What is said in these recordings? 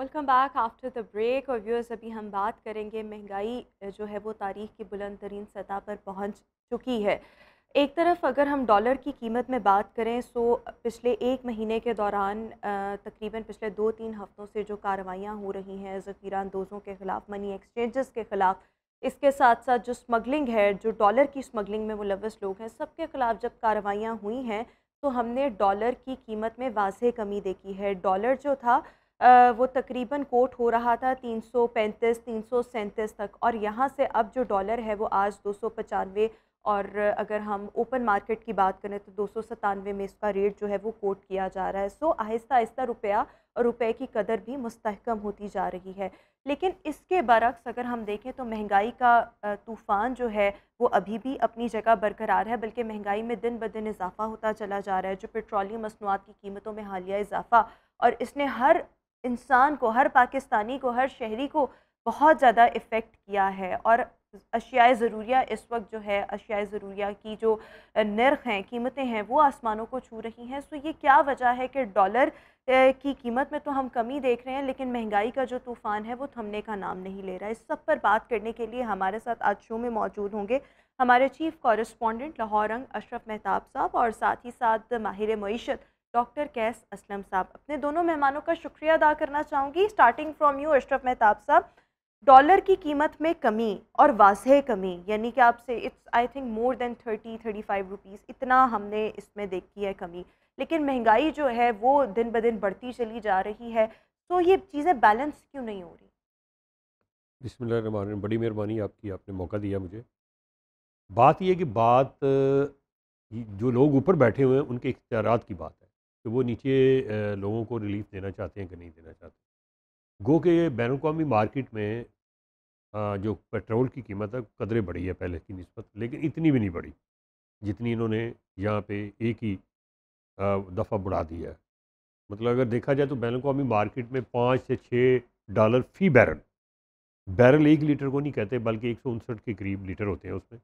Welcome back after the break. और viewers, अभी हम बात करेंगे महंगाई जो है वो तारीख की बुलंद तरीन सतह पर पहुंच चुकी है। एक तरफ अगर हम डॉलर की कीमत में बात करें तो पिछले एक महीने के दौरान तकरीबन पिछले 2-3 हफ्तों से जो कार्रवाइयाँ हो रही हैं ज़ख़ीरा अंदोज़ों के ख़िलाफ़, मनी एक्सचेंजेस के ख़िलाफ़, इसके साथ साथ जो स्मगलिंग है, जो डॉलर की स्मगलिंग में मुलव्वस लोग हैं, सबके ख़िलाफ़ जब कार्रवाइयाँ हुई हैं तो हमने डॉलर की कीमत में वाज़ेह कमी देखी है। डॉलर जो था वो तकरीबन कोट हो रहा था 335 337 तक, और यहाँ से अब जो डॉलर है वो आज 295, और अगर हम ओपन मार्केट की बात करें तो 297 में इसका रेट जो है वो कोट किया जा रहा है। सो आहिस्ता आहिस्ता रुपया और रुपए की कदर भी मुस्तहकम होती जा रही है। लेकिन इसके बरक्स अगर हम देखें तो महंगाई का तूफ़ान जो है वो अभी भी अपनी जगह बरकरार है, बल्कि महंगाई में दिन ब दिन इजाफा होता चला जा रहा है। जो पेट्रोलियम मसनूआत की कीमतों में हालिया इजाफा, और इसने हर इंसान को, हर पाकिस्तानी को, हर शहरी को बहुत ज़्यादा इफ़ेक्ट किया है। और अशियाए ज़रूरिया इस वक्त जो है, अशियाए ज़रूरिया की जो नर्ख हैं, कीमतें हैं, वो आसमानों को छू रही हैं। सो ये क्या वजह है कि डॉलर की कीमत में तो हम कमी देख रहे हैं, लेकिन महंगाई का जो तूफ़ान है वो थमने का नाम नहीं ले रहा है। इस सब पर बात करने के लिए हमारे साथ आज शो में मौजूद होंगे हमारे चीफ़ कॉरेस्पॉन्डेंट लाहौर अंग अशरफ मेहताब साहब, और साथ ही साथ माहिर मईशत डॉक्टर कैस असलम साहब। अपने दोनों मेहमानों का शुक्रिया अदा करना चाहूँगी। Starting from you Ashraf Mehtab Sahab, dollar की कीमत में कमी और वाज़ेह कमी, यानी कि आपसे it's I think more than 30-35 rupees, इतना हमने इसमें देखी है कमी, लेकिन महंगाई जो है वो दिन ब दिन बढ़ती चली जा रही है। तो ये चीज़ें बैलेंस क्यों नहीं हो रही? बिस्मिल्लाहिर्रहमानिर्रहीम। बड़ी मेहरबानी आपकी, आपने मौका दिया मुझे। बात ये है कि जो लोग ऊपर बैठे हुए हैं उनके इख्तियारात की बात है कि वो नीचे लोगों को रिलीफ देना चाहते हैं कि नहीं देना चाहते। गो के बैन अवी मार्केट में जो पेट्रोल की कीमत है कदरे बढ़ी है पहले की निस्बत, लेकिन इतनी भी नहीं बढ़ी जितनी इन्होंने यहाँ पे एक ही दफ़ा बढ़ा दिया है। मतलब अगर देखा जाए तो बैन अवी मार्केट में 5 से 6 डॉलर फ़ी बैरल, बैरल 1 लीटर को नहीं कहते बल्कि 159 के करीब लीटर होते हैं उसमें,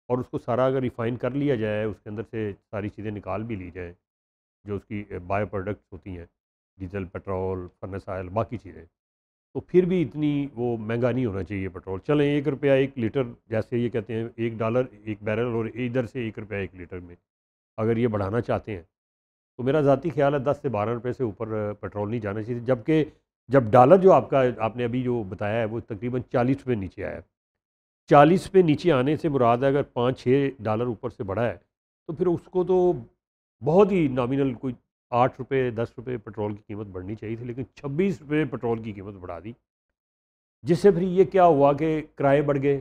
और उसको सारा अगर रिफ़ाइन कर लिया जाए, उसके अंदर से सारी चीज़ें निकाल भी ली जाएँ जो उसकी बायो प्रोडक्ट्स होती हैं, डीज़ल, पेट्रोल, फर्नेस ऑयल, बाकी चीज़ें, तो फिर भी इतनी वो महंगा नहीं होना चाहिए पेट्रोल। चलें 1 रुपया 1 लीटर, जैसे ये कहते हैं 1 डॉलर 1 बैरल, और इधर से 1 रुपया 1 लीटर में अगर ये बढ़ाना चाहते हैं तो मेरा ज़ाती ख्याल है 10 से 12 रुपये से ऊपर पेट्रोल नहीं जाना चाहिए। जबकि जब डॉलर जो आपने अभी जो बताया है वो तकरीबन 40 रुपये नीचे आया है। 40 पे नीचे आने से मुराद है अगर 5-6 डॉलर ऊपर से बढ़ा है तो फिर उसको तो बहुत ही नॉमिनल कोई 8 रुपये 10 रुपये पेट्रोल की कीमत बढ़नी चाहिए थी, लेकिन 26 रुपये पेट्रोल की कीमत बढ़ा दी, जिससे फिर ये क्या हुआ कि किराए बढ़ गए।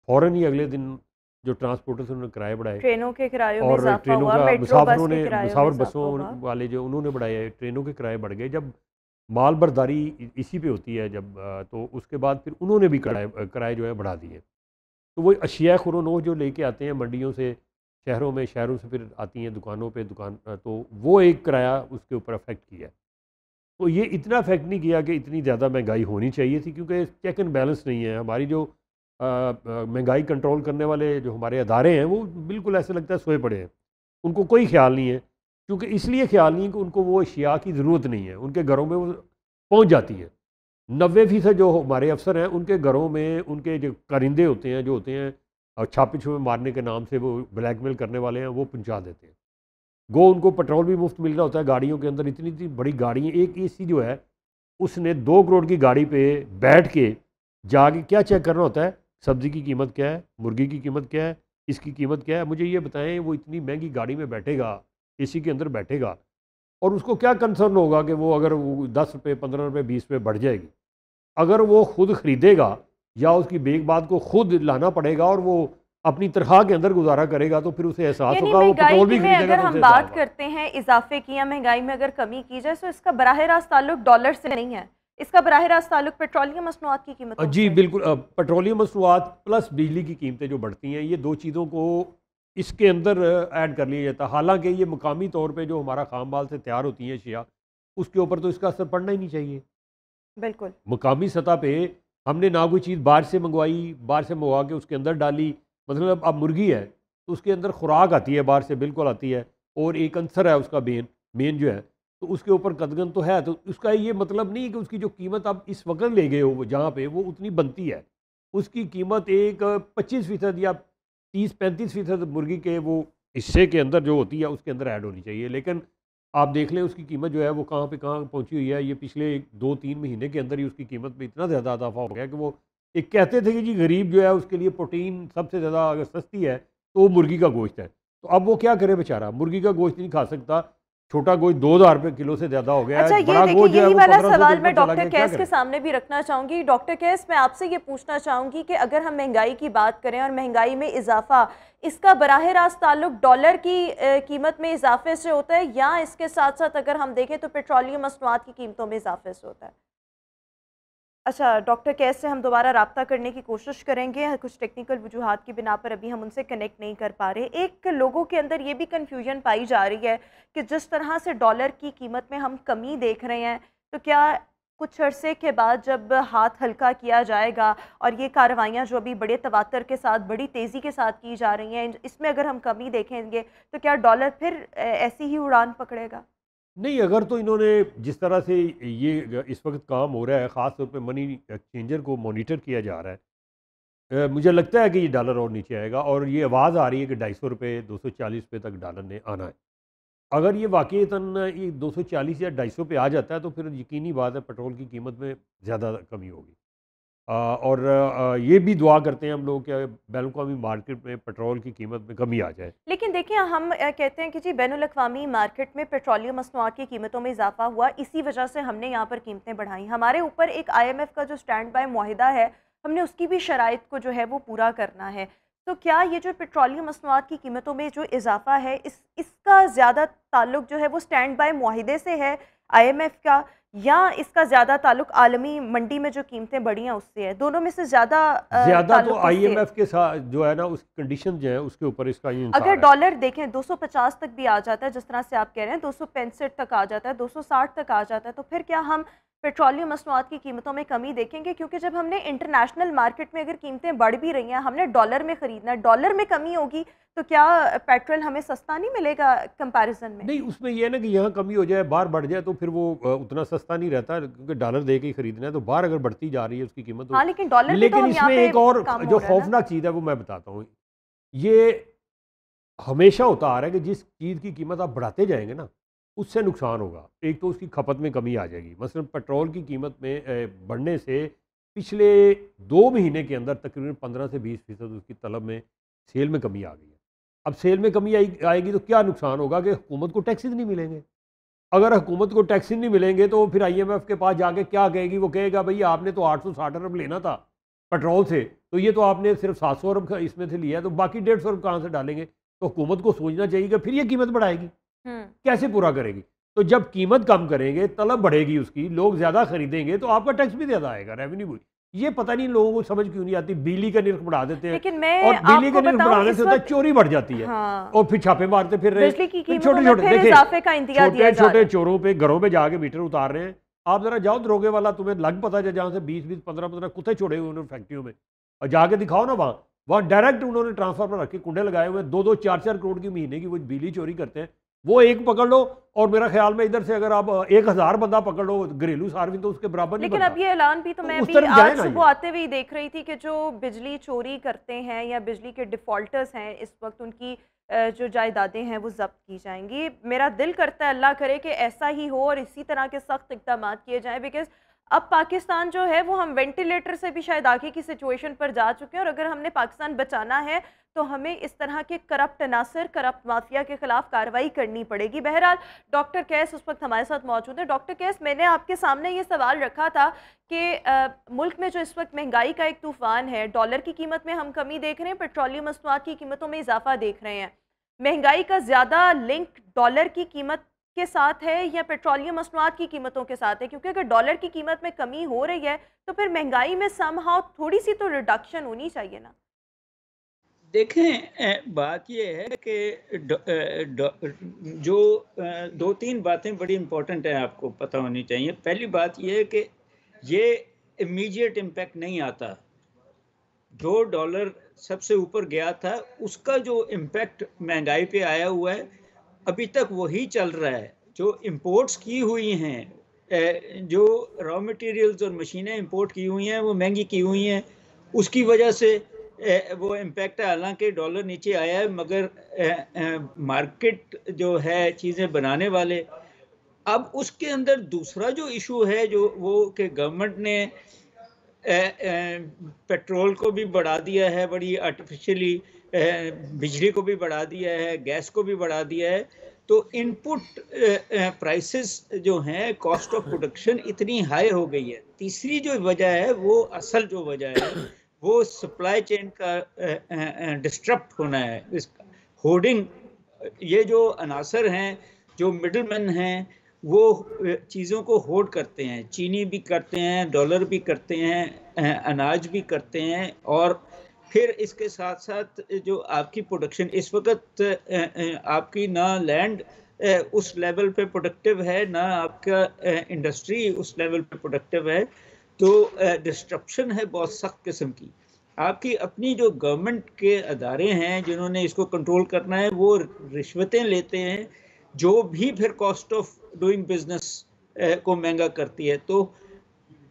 फ़ौरन ही अगले दिन जो ट्रांसपोर्टर्स उन्होंने किराए बढ़ाए, ट्रेनों के किरायों में और इजाफा ट्रेनों हुआ, का मेट्रो बस मुसाफिरों के ने किरायों में मुसाफिर इजाफा बसों हुआ। वाले जो उन्होंने बढ़ाए, ट्रेनों के किराए बढ़ गए। जब माल बर्दारी इसी पे होती है जब तो उसके बाद फिर उन्होंने भी किराए किराए जो है बढ़ा दिए। तो वो अशिया खुरोनोश जो लेके आते हैं मंडियों से, शहरों से फिर आती हैं दुकानों पे, तो वो एक किराया उसके ऊपर अफेक्ट किया। तो ये इतना अफेक्ट नहीं किया कि इतनी ज़्यादा महंगाई होनी चाहिए थी, क्योंकि चेक एंड बैलेंस नहीं है। हमारी जो महंगाई कंट्रोल करने वाले जो हमारे अदारे हैं वो बिल्कुल ऐसे लगता है सोए पड़े हैं, उनको कोई ख्याल नहीं है। क्योंकि इसलिए ख्याल नहीं है कि उनको वो अशिया की ज़रूरत नहीं है, उनके घरों में वो पहुँच जाती है। 90% जो हमारे अफसर हैं उनके घरों में उनके जो कारिंदे होते हैं, जो होते हैं और छापे छुपे मारने के नाम से वो ब्लैकमेल करने वाले हैं, वो पहुंचा देते हैं। गो उनको पेट्रोल भी मुफ्त मिल रहा होता है गाड़ियों के अंदर। इतनी इतनी बड़ी गाड़ी, एक एसी जो है उसने 2 करोड़ की गाड़ी पे बैठ के जाके क्या चेक करना होता है, सब्ज़ी की कीमत क्या है, मुर्गी की कीमत क्या है, इसकी कीमत क्या है। मुझे ये बताएं, वो इतनी महंगी गाड़ी में बैठेगा, एसी के अंदर बैठेगा, और उसको क्या कंसर्न होगा कि वो अगर वो 10 रुपये 15 रुपये 20 रुपये बढ़ जाएगी। अगर वो खुद खरीदेगा या उसकी बेगबाद को खुद लाना पड़ेगा और वो अपनी तनख्वाह के अंदर गुजारा करेगा, तो फिर उसे एहसास यानी होगा, वो महंगाई पेट्रोल की भी में खरीदेगा अगर तो उसे हम एहसास बात होगा। करते हैं इजाफे की, या महंगाई में अगर कमी की जाए, तो इसका बराह रास्त ताल्लुक डॉलर से नहीं है, इसका बराह रास्त ताल्लुक पेट्रोलियम मसनूआत की कीमतों जी से। बिल्कुल। पेट्रोलियम मसनूआत प्लस बिजली की कीमतें जो बढ़ती हैं, ये दो चीज़ों को इसके अंदर ऐड कर लिया जाता है। हालांकि ये मुकामी तौर पे जो हमारा खाम माल से तैयार होती हैं अशिया, उसके ऊपर तो इसका असर पड़ना ही नहीं चाहिए। बिल्कुल। मुकामी सतह पे हमने ना कोई चीज़ बाहर से मंगवाई, बाहर से मंगवा के उसके अंदर डाली। मतलब अब मुर्गी है तो उसके अंदर खुराक आती है बाहर से, बिल्कुल आती है, और एक अंसर है उसका मेन मेन जो है, तो उसके ऊपर कदगन तो है, तो उसका ये मतलब नहीं है कि उसकी जो कीमत आप इस वक्त ले गए हो जहाँ पे वो उतनी बनती है। उसकी कीमत एक 25% या 30-35% मुर्गी के वो हिस्से के अंदर जो होती है उसके अंदर ऐड होनी चाहिए। लेकिन आप देख लें उसकी कीमत जो है वो कहाँ पे कहाँ पहुँची हुई है। ये पिछले 2-3 महीने के अंदर ही उसकी कीमत में इतना ज़्यादा इजाफा हो गया कि वो एक कहते थे कि जी गरीब जो है उसके लिए प्रोटीन सबसे ज़्यादा अगर सस्ती है तो वो मुर्गी का गोश्त है। तो अब वो क्या करे बेचारा, मुर्गी का गोश्त नहीं खा सकता। छोटा गोश्त 2000 रुपये किलो से ज़्यादा हो गया अच्छा, है, ये बड़ा देखिए गोश्त जो है यही वो वाला 1500 के सवाल मैं ऊपर चला डॉक्टर गया, क्या कैस के करें? सामने भी रखना चाहूंगी। डॉक्टर कैस, मैं आपसे ये पूछना चाहूंगी कि अगर हम महंगाई की बात करें और महंगाई में इजाफा, इसका बराह रास्त ताल्लुक डॉलर की कीमत में इजाफे से होता है, या इसके साथ साथ अगर हम देखें तो पेट्रोलियम मसनूआत की कीमतों में इजाफे से होता है? अच्छा, डॉक्टर कैस से हम दोबारा रब्ता करने की कोशिश करेंगे। कुछ टेक्निकल वजूहात की बिना पर अभी हम उनसे कनेक्ट नहीं कर पा रहे। एक लोगों के अंदर ये भी कन्फ्यूजन पाई जा रही है कि जिस तरह से डॉलर की कीमत में हम कमी देख रहे हैं, तो क्या कुछ अरसे के बाद जब हाथ हल्का किया जाएगा और ये कार्रवाइयाँ जो अभी बड़े तवातर के साथ, बड़ी तेज़ी के साथ की जा रही हैं, इसमें अगर हम कमी देखेंगे तो क्या डॉलर फिर ऐसी ही उड़ान पकड़ेगा? नहीं, अगर तो इन्होंने जिस तरह से ये इस वक्त काम हो रहा है, ख़ास तौर पे मनी एक्सचेंजर को मॉनिटर किया जा रहा है, मुझे लगता है कि ये डॉलर और नीचे आएगा और ये आवाज़ आ रही है कि 250 रुपये 240 रुपये तक डॉलर ने आना है। अगर ये वाक़ईतन ये 240 या 250 पे आ जाता है तो फिर यकीनी बात है पेट्रोल की कीमत में ज़्यादा कमी होगी। और ये भी दुआ करते हैं हम लोग कि बैन अवी मार्केट में पेट्रोल की कीमत में कमी आ जाए। लेकिन देखिए, हम कहते हैं कि जी बैनुल-अक़वामी मार्केट में पेट्रोलियम मसनूआत की कीमतों में इजाफा हुआ, इसी वजह से हमने यहाँ पर कीमतें बढ़ाई। हमारे ऊपर एक IMF का जो स्टैंड बाय मुआहिदा है, हमने उसकी भी शराइत को जो है वो पूरा करना है। तो क्या ये जो पेट्रोलियम मसनूआत की कीमतों में जो इजाफा है, इसका ज़्यादा ताल्लुक जो है वो स्टैंड बाय मुआहिदे से है, IMF का, या इसका ज़्यादा ताल्लुक आलमी मंडी में जो कीमतें बढ़ी हैं उससे है? दोनों में से ज़्यादा ज़्यादा तो ताल्लुक किससे है? IMF के साथ जो है ना उसकी कंडीशन जो है उसके ऊपर इसका ये अगर इंसार है। डॉलर देखें 250 तक भी आ जाता है, जिस तरह से आप कह रहे हैं 265 तक आ जाता है, 260 तक आ जाता है, तो फिर क्या हम पेट्रोलियम मसनूआत की कीमतों में कमी देखेंगे? क्योंकि जब हमने इंटरनेशनल मार्केट में अगर कीमतें बढ़ भी रही हैं, हमने डॉलर में ख़रीदना है, डॉलर में कमी होगी तो क्या पेट्रोल हमें सस्ता नहीं मिलेगा कंपैरिजन में? नहीं, उसमें ये है ना कि यहाँ कमी हो जाए, बाहर बढ़ जाए तो फिर वो उतना सस्ता नहीं रहता, क्योंकि डॉलर दे के ही खरीदना है, तो बाहर अगर बढ़ती जा रही है उसकी कीमत तो। हाँ, लेकिन डॉलर भी तो लेकिन हम यहाँ इसमें पे एक और कम जो हो रहा है ना? खौफनाक चीज़ है वो मैं बताता हूँ। ये हमेशा होता आ रहा है कि जिस चीज़ की कीमत आप बढ़ाते जाएंगे ना उससे नुकसान होगा। एक तो उसकी खपत में कमी आ जाएगी। मसलन पेट्रोल की कीमत में बढ़ने से पिछले 2 महीने के अंदर तकरीबन 15 से 20% उसकी तलब में, सेल में कमी आ गई है। अब सेल में कमी आएगी तो क्या नुकसान होगा कि हुकूमत को टैक्सेस नहीं मिलेंगे। अगर हुकूमत को टैक्सेस नहीं मिलेंगे तो फिर IMF के पास जाके क्या कहेगी? वो कहेगा भई आपने तो 860 अरब लेना था पेट्रोल से, तो ये तो आपने सिर्फ 700 अरब का इसमें से लिया है, तो बाकी 150 अरब कहाँ से डालेंगे? तो हुकूमत को सोचना चाहिए कि फिर ये कीमत बढ़ाएगी, हुँ। कैसे पूरा करेगी? तो जब कीमत कम करेंगे, तलब बढ़ेगी उसकी, लोग ज़्यादा खरीदेंगे तो आपका टैक्स भी ज़्यादा आएगा, रेवेन्यू भी। ये पता नहीं लोगों को समझ क्यों नहीं आती। बिजली का निर्ख बढ़ा देते हैं लेकिन मैं और बिजली आपको का निर्ख बताऊँ बढ़ाने इस से होता है वक़्त, चोरी बढ़ जाती है हाँ, और फिर छापे मारते फिर रहे। बिजली की फिर कीमतों में छोटे-छोटे फिर देखिए, इज़ाफ़े का इंदिया दिया जा रहा छोटे-छोटे है। चोरों पे घरों पे जाके मीटर उतार रहे हैं। आप ज़रा जाओ दरोगे वाला, तुम्हें लग पता है जहाँ से 20-20, 15-15 कुत्ते छोड़े हुए उन्होंने फैक्ट्रियों में, और जाके दिखाओ ना वहाँ। वहाँ डायरेक्ट उन्होंने ट्रांसफार्मर रख के कुंडे लगाए हुए हैं, 2-2, 4-4 करोड़ की महीने की वो बिजली चोरी करते हैं। वो एक पकड़ लो और मेरा ख्याल में इधर से अगर आप 1000 बंदा पकड़ लो घरेलू सार्वजनिक, तो उसके बराबर नहीं लेकिन बनता। अब ये ऐलान भी तो तो मैं उस भी तरफ जाए आज ना सुबह ये। आते हुए ही देख रही थी कि जो बिजली चोरी करते हैं या बिजली के डिफ़ॉल्टर्स हैं, इस वक्त उनकी जो जायदादें हैं वो ज़ब्त की जाएंगी। मेरा दिल करता है अल्लाह करे कि ऐसा ही हो और इसी तरह के सख्त इक़दाम किए जाएँ, बिकॉज़ अब पाकिस्तान जो है वो हम वेंटिलेटर से भी शायद आगे की सिचुएशन पर जा चुके हैं, और अगर हमने पाकिस्तान बचाना है तो हमें इस तरह के करप्ट अनासर, करप्ट माफिया के खिलाफ कार्रवाई करनी पड़ेगी। बहरहाल डॉक्टर कैस उस वक्त हमारे साथ मौजूद है। डॉक्टर कैस, मैंने आपके सामने ये सवाल रखा था कि मुल्क में जो इस वक्त महंगाई का एक तूफान है, डॉलर की कीमत में हम कमी देख रहे हैं, पेट्रोलियम मसनूआत की कीमतों में इजाफा देख रहे हैं, महंगाई का ज़्यादा लिंक डॉलर की कीमत के साथ है या पेट्रोलियम मसनूआत की कीमतों के साथ है? क्योंकि अगर डॉलर की कीमत में कमी हो रही है तो फिर महंगाई में समहाउ थोड़ी सी तो रिडक्शन होनी चाहिए ना? देखें, बात ये है कि जो 2-3 बातें बड़ी इम्पोर्टेंट हैं, आपको पता होनी चाहिए। पहली बात ये है कि ये इमीडिएट इम्पैक्ट नहीं आता। जो डॉलर सबसे ऊपर गया था उसका जो इम्पैक्ट महंगाई पे आया हुआ है, अभी तक वही चल रहा है। जो इंपोर्ट्स की हुई हैं, जो रॉ मटेरियल्स और मशीनें इंपोर्ट की हुई हैं वो महंगी की हुई हैं, उसकी वजह से वो इम्पैक्ट है। हालांकि डॉलर नीचे आया है, मगर मार्केट जो है चीज़ें बनाने वाले, अब उसके अंदर दूसरा जो इशू है जो वो कि गवर्नमेंट ने पेट्रोल को भी बढ़ा दिया है बड़ी आर्टिफिशियली, बिजली को भी बढ़ा दिया है, गैस को भी बढ़ा दिया है। तो इनपुट प्राइसेस जो हैं, कॉस्ट ऑफ प्रोडक्शन इतनी हाई हो गई है। तीसरी जो वजह है, वो असल जो वजह है, वो सप्लाई चेन का डिस्टर्ब होना है। इसका होर्डिंग, ये जो अनासर हैं, जो मिडलमैन हैं, वो चीज़ों को होल्ड करते हैं। चीनी भी करते हैं, डॉलर भी करते हैं, अनाज भी करते हैं, और फिर इसके साथ साथ जो आपकी प्रोडक्शन इस वक्त आपकी ना लैंड उस लेवल पे प्रोडक्टिव है, ना आपका इंडस्ट्री उस लेवल पे प्रोडक्टिव है। तो डिस्ट्रप्शन है बहुत सख्त किस्म की। आपकी अपनी जो गवर्नमेंट के अदारे हैं जिन्होंने इसको कंट्रोल करना है, वो रिश्वतें लेते हैं, जो भी फिर कॉस्ट ऑफ डूइंग बिजनेस को महंगा करती है। तो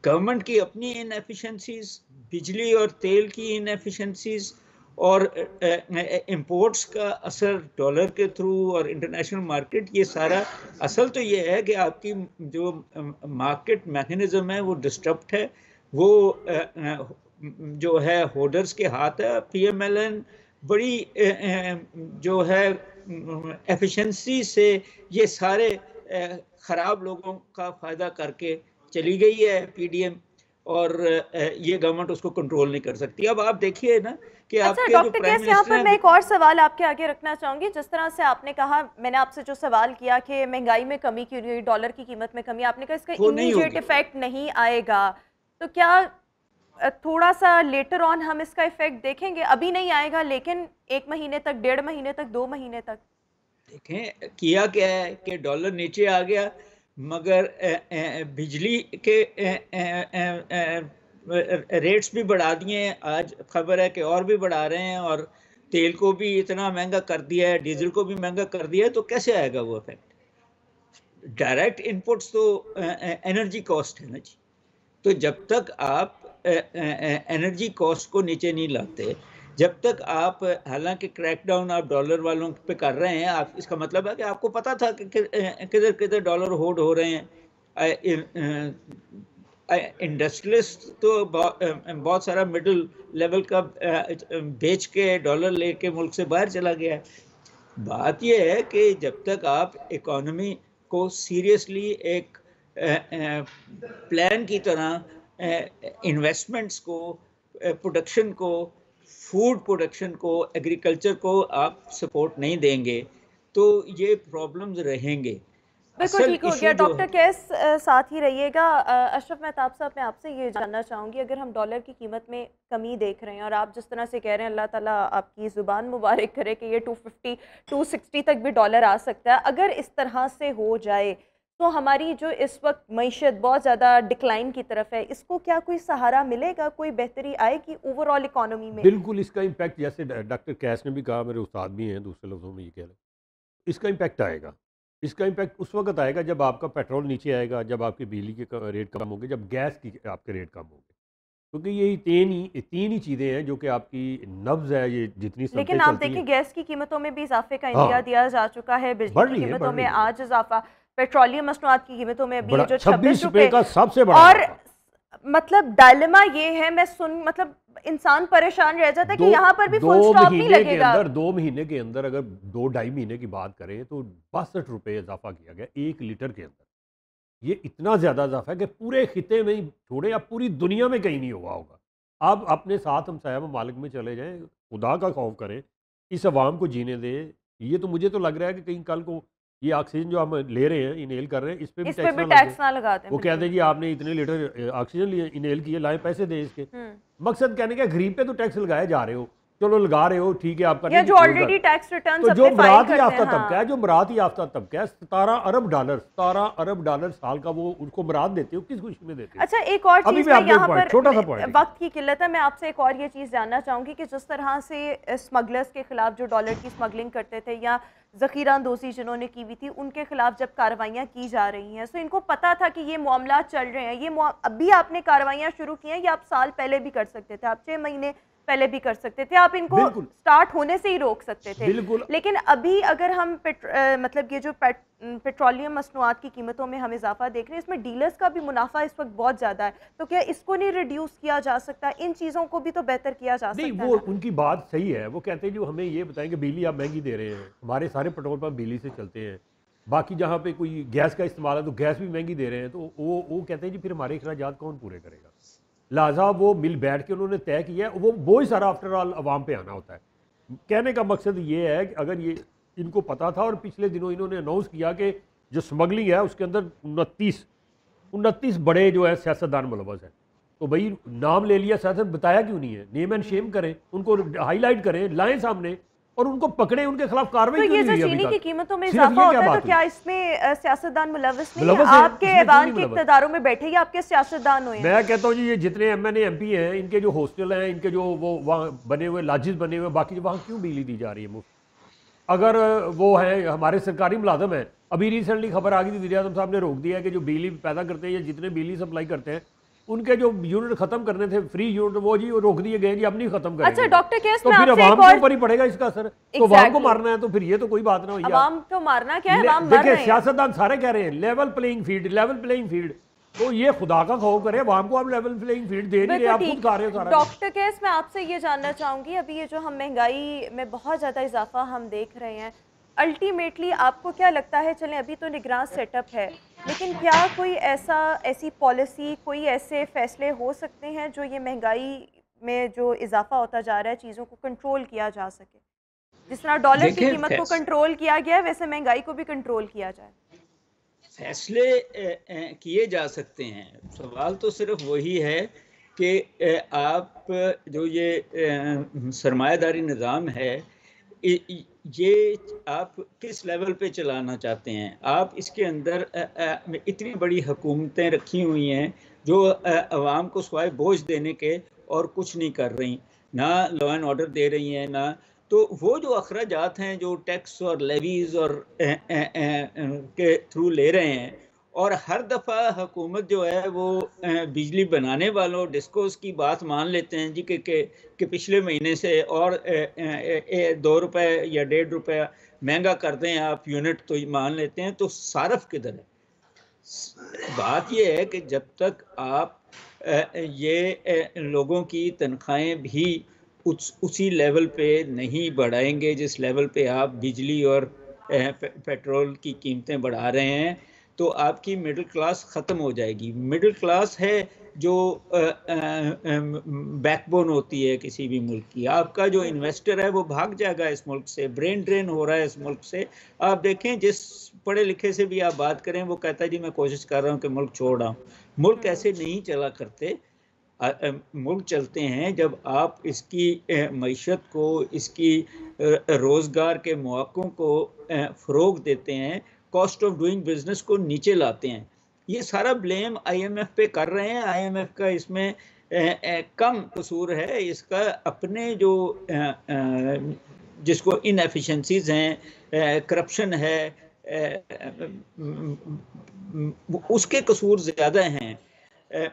गवर्नमेंट की अपनी इनएफिशिएंसीज, बिजली और तेल की इनएफिशिएंसीज, और इंपोर्ट्स का असर डॉलर के थ्रू और इंटरनेशनल मार्केट, ये सारा असल तो ये है कि आपकी जो मार्केट मैकेनिज्म है वो डिस्टर्ब्ड है। वो जो है होल्डर्स के हाथ है। पीएमएलएन बड़ी जो है एफिशिएंसी से ये सारे ख़राब लोगों का फ़ायदा करके चली गई है पीडीएम, और ये गवर्नमेंट उसको कंट्रोल नहीं कर सकती। अब आप देखिए ना कि अच्छा आपके जो डॉक्टर प्राइम कैस, यहाँ मिनिस्टर पर मैं हैं, एक और सवाल आपके आगे रखना चाहूँगी। जिस तरह से आपने कहा, मैंने आपसे जो सवाल किया कि महंगाई में कमी क्यों नहीं हुई, डॉलर की कीमत में कमी, आपने कहा इसका वो नहीं इमीडिएट होगी। इफेक्ट नहीं आएगा। तो क्या थोड़ा सा लेटर ऑन हम इसका इफेक्ट देखेंगे? अभी नहीं आएगा, लेकिन 1 महीने तक, 1.5 महीने तक, 2 महीने तक? देखें किया क्या है कि डॉलर नीचे आ गया, मगर बिजली के रेट्स भी बढ़ा दिए हैं। आज खबर है कि और भी बढ़ा रहे हैं, और तेल को भी इतना महंगा कर दिया है, डीजल को भी महंगा कर दिया है। तो कैसे आएगा वो इफेक्ट? डायरेक्ट इनपुट्स तो एनर्जी कॉस्ट है ना जी। तो जब तक आप एनर्जी कॉस्ट को नीचे नहीं लाते, जब तक आप, हालांकि क्रैकडाउन आप डॉलर वालों पे कर रहे हैं, आप, इसका मतलब है कि आपको पता था कि किधर किधर डॉलर होल्ड हो रहे हैं। इंडस्ट्रियलिस्ट तो बहुत सारा मिडिल लेवल का बेच के डॉलर लेके मुल्क से बाहर चला गया है। बात यह है कि जब तक आप इकोनॉमी को सीरियसली एक प्लान की तरह इन्वेस्टमेंट्स को, प्रोडक्शन को, फूड प्रोडक्शन को, एग्रीकल्चर को आप सपोर्ट नहीं देंगे, तो ये प्रॉब्लम्स रहेंगे। बिल्कुल ठीक हो गया। डॉक्टर कैस साथ ही रहिएगा। अशरफ मेहताब साहब, मैं आपसे ये जानना चाहूँगी, अगर हम डॉलर की कीमत में कमी देख रहे हैं और आप जिस तरह से कह रहे हैं, अल्लाह ताला आपकी ज़ुबान मुबारक करे कि ये 250 260 तक भी डॉलर आ सकता है, अगर इस तरह से हो जाए तो हमारी जो इस वक्त मईशत बहुत ज़्यादा डिक्लाइन की तरफ है, इसको क्या कोई सहारा मिलेगा, कोई बेहतरी आएगी ओवरऑल इकोनॉमी में? बिल्कुल इसका इम्पैक्ट, जैसे डॉक्टर कैस ने भी कहा, मेरे उस्ताद भी हैं, दूसरे लफ्ज़ों में ये कह रहे हैं, इसका इम्पैक्ट आएगा। इसका इम्पैक्ट उस वक्त आएगा जब आपका पेट्रोल नीचे आएगा, जब आपके बिजली के रेट कम होंगे, जब गैस की आपके रेट कम होंगे, क्योंकि यही तीन ही चीज़ें हैं जो कि आपकी नब्ज़ है, ये जितनी सनतें लेकिन आप चलती देखिए हैं। गैस की कीमतों में भी इजाफे का हाँ, इंडिया दिया जा चुका है, बढ़ बिजली की रही है, कीमतों बढ़ में रही है, आज इजाफा, पेट्रोलियम मसनूआत की कीमतों में अभी बड़ा जो 26 26 रुपए रुपए, का सबसे बड़ा और इजाफा। मतलब डायलेमा ये है, मतलब इंसान परेशान रह जाता है कि यहाँ पर भी फुल स्टॉप नहीं लगेगा। 2 महीने के अंदर, अगर 2-2.5 महीने की बात करें तो 62 रुपये इजाफा किया गया 1 लीटर के अंदर। ये इतना ज़्यादा इजाफा है कि पूरे खिते में ही छोड़े, अब पूरी दुनिया में कहीं नहीं हुआ होगा। आप अपने साथ हमसाया ममालिक में चले जाएं, खुदा का खौफ करें, इस अवाम को जीने दें। ये तो मुझे तो लग रहा है कि कहीं कल को ये ऑक्सीजन जो हम ले रहे हैं, इनहेल कर रहे हैं, इस पे भी टैक्स ना लगाते हैं। वो कहते हैं जी आपने इतने लीटर ऑक्सीजन लिए, इनहेल किए, लाए पैसे दे इसके। मकसद कहने का गरीब पे तो टैक्स लगाए जा रहे हो, चलो लगा रहे हो ठीक है आपका या नहीं जो ऑलरेडी टैक्स रिटर्न तो जो फाइल मरात करते याफ्ता हैं, तबका है, जो मरात याफ्ता तबका है, 17 अरब डॉलर साल का वो उनको मरात देते हो, किस खुशी में देते हो? अच्छा एक और अभी चीज़ मैं मैं आपको यहाँ एक point, पर छोटा सा point वक्त की किल्लत है, मैं आपसे एक और ये चीज़ जानना चाहूँगी कि जिस तरह से स्मगलर्स के खिलाफ जो डॉलर की स्मगलिंग करते थे या ज़ख़ीरा अंदोज़ी जिन्होंने की हुई थी उनके खिलाफ जब कार्रवाइयाँ की जा रही हैं, तो इनको पता था कि ये मामला चल रहे हैं, ये अभी आपने कार्रवाइयाँ शुरू की हैं या आप साल पहले भी कर सकते थे, आप 6 महीने पहले भी कर सकते थे, आप इनको स्टार्ट होने से ही रोक सकते थे। लेकिन अभी अगर हम मतलब ये जो पेट्रोलियम मसनूआत की कीमतों में हम इजाफा देख रहे हैं, इसमें डीलर्स का भी मुनाफा इस वक्त बहुत ज़्यादा है, तो क्या इसको नहीं रिड्यूस किया जा सकता? इन चीज़ों को भी तो बेहतर किया जा सकता है। नहीं, वो उनकी बात सही है, वो कहते हैं जो हमें ये बताएं कि बिजली आप महंगी दे रहे हैं, हमारे सारे पेट्रोल पंप बिजली से चलते हैं, बाकी जहाँ पे कोई गैस का इस्तेमाल है तो गैस भी महंगी दे रहे हैं, तो वो कहते हैं जी फिर हमारे अखराजात कौन पूरे करेगा? लिहाजा वो मिल बैठ के उन्होंने तय किया है, वो ही सारा आफ्टर ऑल अवाम पे आना होता है। कहने का मकसद ये है कि अगर ये इनको पता था और पिछले दिनों इन्होंने अनाउंस किया कि जो स्मगलिंग है उसके अंदर 29 बड़े जो है सियासतदान मुलव्वस हैं, तो भाई नाम ले लिया, सियासत बताया क्यों नहीं है? नेम एंड शेम करें, उनको हाईलाइट करें, लाएं सामने और उनको पकड़े, उनके खिलाफ कार्रवाई तो क्यों ये नहीं जो हुई चीनी अभी की तक? कीमतों में सिर्फ इजाफा ये होता क्या है, तो बात क्या हुई? इसमें सियासतदान मुलव्वस नहीं मुलव्वस है? है, आपके इसमें क्यों ऐवान नहीं के मुलव्वस? इक़्तिदारों में बैठे या आपके सियासतदान हुए हैं? मैं कहता हूँ जी ये जितने एमएनए एमपी हैं, इनके जो हॉस्टल हैं, इनके जो वो वहाँ बने हुए लॉजेस बने हुए, बाकी वहाँ क्यों बिजली दी जा रही है मुफ्त? अगर वो है हमारे सरकारी मुलाजम हैं, अभी रिसेंटली खबर आ गई थी, वज़ीर आज़म साहब ने रोक दिया है कि जो बिजली पैदा करते हैं या जितने बिजली सप्लाई करते हैं उनके जो यूनिट खत्म करने थे, फ्री यूनिट, वो जी वो रोक दिए गए जी, अब नहीं खत्म करेंगे। अच्छा डॉक्टर केस तो में फिर आपसे अवाम एक के और ऊपर ही पड़ेगा इसका असर। तो अवाम को मारना है तो फिर ये तो कोई बात ना हो यार। अवाम को मारना क्या है, अवाम मर रहे देखिए हैं। सियासतदान सारे कह रहे हैं लेवल प्लेइंग फील्ड, तो ये खुदा का खौफ करे, अवाम को आप लेवल प्लेइंग फील्ड दे नहीं रहे, आप खुद खा रहे हो सारा। डॉक्टर केस मैं आपसे ये जानना चाहूंगी, अभी ये जो हम महंगाई में बहुत ज़्यादा इजाफा हम देख रहे हैं, अल्टीमेटली आपको क्या लगता है, चलें अभी तो निगरान सेटअप है, लेकिन क्या कोई ऐसी पॉलिसी, कोई ऐसे फैसले हो सकते हैं जो ये महंगाई में जो इजाफा होता जा रहा है चीज़ों को कंट्रोल किया जा सके? जिस तरह डॉलर की कीमत को कंट्रोल किया गया है, वैसे महंगाई को भी कंट्रोल किया जाए। फैसले किए जा सकते हैं, सवाल तो सिर्फ वही है कि आप जो ये सरमायादारी निज़ाम है, ये आप किस लेवल पे चलाना चाहते हैं? आप इसके अंदर इतनी बड़ी हुकूमतें रखी हुई हैं जो अवाम को सिवाय बोझ देने के और कुछ नहीं कर रही, ना लॉ एंड ऑर्डर दे रही हैं, ना तो वो जो अखराजात हैं जो टैक्स और लेवीज़ और के थ्रू ले रहे हैं, और हर दफ़ा हुकूमत जो है वो बिजली बनाने वालों डिस्कोस की बात मान लेते हैं जी कि पिछले महीने से और 2 रुपए या 1.5 रुपया महंगा कर दें आप यूनिट, तो मान लेते हैं, तो सारफ किधर है? बात ये है कि जब तक आप ये लोगों की तनख्वाहें भी उसी लेवल पे नहीं बढ़ाएंगे जिस लेवल पे आप बिजली और पेट्रोल की कीमतें बढ़ा रहे हैं, तो आपकी मिडिल क्लास ख़त्म हो जाएगी। मिडिल क्लास है जो बैकबोन होती है किसी भी मुल्क की। आपका जो इन्वेस्टर है वो भाग जाएगा इस मुल्क से, ब्रेन ड्रेन हो रहा है इस मुल्क से। आप देखें जिस पढ़े लिखे से भी आप बात करें वो कहता है जी मैं कोशिश कर रहा हूँ कि मुल्क छोड़ रहा हूँ। मुल्क ऐसे नहीं चला करते। मुल्क चलते हैं जब आप इसकी मईशत को, इसकी रोज़गार के मौक़ों को फ़रोग़ देते हैं, कॉस्ट ऑफ डूइंग बिजनेस को नीचे लाते हैं। ये सारा ब्लेम IMF पे कर रहे हैं। IMF का इसमें कम कसूर है, इसका अपने जो जिसको इनएफिशिएंसीज हैं, करप्शन है, उसके कसूर ज़्यादा हैं।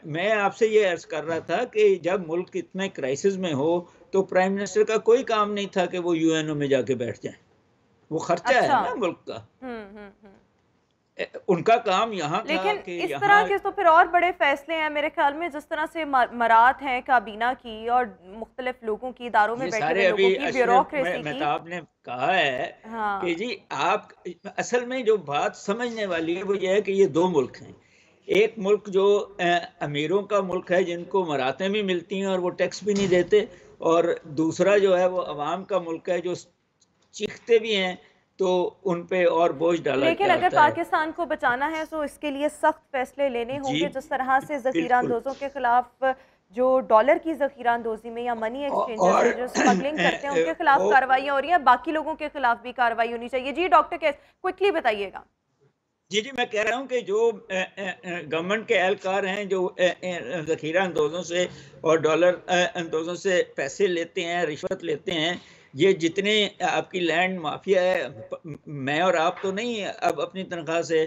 मैं आपसे ये अर्ज़ कर रहा था कि जब मुल्क इतने क्राइसिस में हो तो प्राइम मिनिस्टर का कोई काम नहीं था कि वो UNO में जाके बैठ जाएं। वो खर्चा है ना मुल्क का। उनका काम यहाँ था। लेकिन इस तरह के तो फिर और बड़े फैसले हैं मेरे ख्याल में, जिस तरह से मरात हैं काबीना की और मुख्तलिफ लोगों की, इदारों में बैठे हुए लोगों की, ब्यूरोक्रेसी की। आपने कहा है कि जी आप असल में जो बात समझने वाली है वो ये है कि ये दो मुल्क हैं। एक मुल्क जो अमीरों का मुल्क है जिनको मरातें भी मिलती हैं और वो टैक्स भी नहीं देते, और दूसरा जो है वो अवाम का मुल्क है जो चीखते भी हैं तो उन पे और बोझ डाला जाता है। लेकिन अगर पाकिस्तान को बचाना है तो इसके लिए सख्त फैसले लेने होंगे, जिस तरह से ज़ख़ीरा अंदोज़ों के खिलाफ जो डॉलर की ज़ख़ीरा अंदोज़ी में या मनी एक्सचेंजर्स और हैं जो स्मगलिंग करते हैं उनके खिलाफ वो कार्रवाइयाँ हो रही हैं, बाकी लोगों के खिलाफ भी कार्रवाई होनी चाहिए। जी डॉक्टर कैस क्विकली बताइएगा। जी, जी, मैं कह रहा हूँ कि जो गवर्नमेंट के एहलकार हैं जो ज़ख़ीरा अंदोज़ों से और डॉलर अंदोज़ों से पैसे लेते हैं, रिश्वत लेते हैं, ये जितने आपकी लैंड माफिया है, मैं और आप तो नहीं अब अपनी तनख्वाह से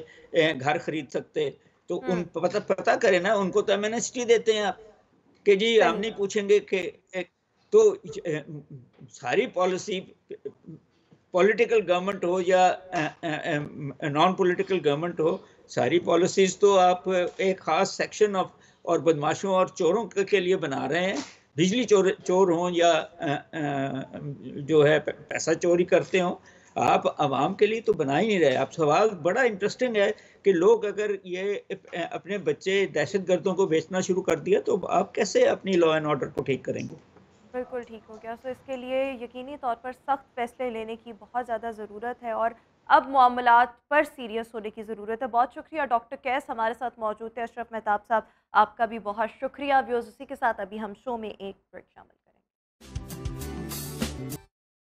घर खरीद सकते, तो उन हुँ, पता पता करें ना, उनको तो एमनेस्टी देते हैं आप कि जी हम सही नहीं बात। पूछेंगे कि तो सारी पॉलिसी पॉलिटिकल गवर्नमेंट हो या नॉन पॉलिटिकल गवर्नमेंट हो, सारी पॉलिसीज़ तो आप एक ख़ास सेक्शन ऑफ और बदमाशों और चोरों के लिए बना रहे हैं। बिजली चोर हों या जो है पैसा चोरी करते हों, आप आवाम के लिए तो बना ही नहीं रहे। अब सवाल बड़ा इंटरेस्टिंग है कि लोग अगर ये अपने बच्चे दहशतगर्दों को बेचना शुरू कर दिया, तो आप कैसे अपनी लॉ एंड ऑर्डर को ठीक करेंगे? बिल्कुल ठीक हो गया। सो इसके लिए यकीनी तौर पर सख्त फ़ैसले लेने की बहुत ज़्यादा ज़रूरत है और अब मामलात पर सीरियस होने की ज़रूरत है। बहुत शुक्रिया डॉक्टर कैस हमारे साथ मौजूद थे। अशरफ मेहताब साहब आपका भी बहुत शुक्रिया। व्यूअर्स उसी के साथ अभी हम शो में एक ब्रेक शामिल करेंगे।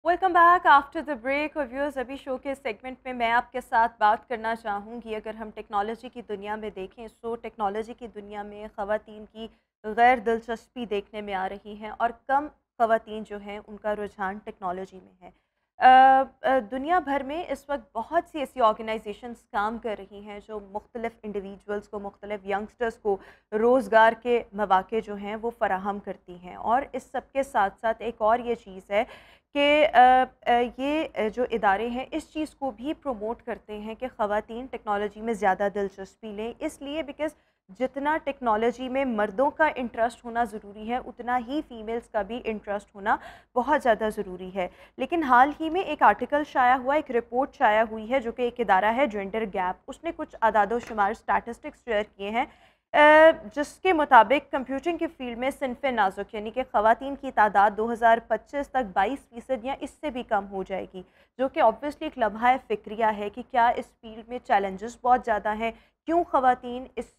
Welcome back after the break. और व्यूअर्स अभी शो के सेगमेंट में मैं आपके साथ बात करना चाहूँगी, अगर हम टेक्नोलॉजी की दुनिया में देखें तो टेक्नोलॉजी की दुनिया में ख़वातीन की गैर दिलचस्पी देखने में आ रही हैं और कम ख़वातीन जो हैं उनका रुझान टेक्नोलॉजी में है। दुनिया भर में इस वक्त बहुत सी ऐसी ऑर्गेनाइजेशंस काम कर रही हैं जो मुख्तलिफ़ इंडिविजुअल्स को, मुख्तलिफ़ यंगस्टर्स को रोज़गार के मौक़े जो हैं वो फ़राहम करती हैं। और इस सब के साथ साथ एक और ये चीज़ है कि ये जो इदारे हैं इस चीज़ को भी प्रमोट करते हैं कि ख़वातीन टेक्नोलॉजी में ज़्यादा दिलचस्पी लें, इसलिए बिकॉज़ जितना टेक्नोलॉजी में मर्दों का इंटरेस्ट होना ज़रूरी है उतना ही फ़ीमेल्स का भी इंटरेस्ट होना बहुत ज़्यादा ज़रूरी है। लेकिन हाल ही में एक आर्टिकल शाया हुआ, एक रिपोर्ट शाया हुई है जो कि एक इदारा है जेंडर गैप, उसने कुछ आदाद-ओ-शुमार स्टैटिस्टिक्स शेयर किए हैं जिसके मुताबिक कंप्यूटिंग की फ़ील्ड में सिन्फ़े नाज़ुक यानी कि ख़वातीन की तादाद 2025 तक 22% या इससे भी कम हो जाएगी, जो कि ऑब्वियसली एक लम्हा फ़िक्रिया है कि क्या इस फ़ील्ड में चैलेंजेस बहुत ज़्यादा हैं, क्यों ख़वातीन इस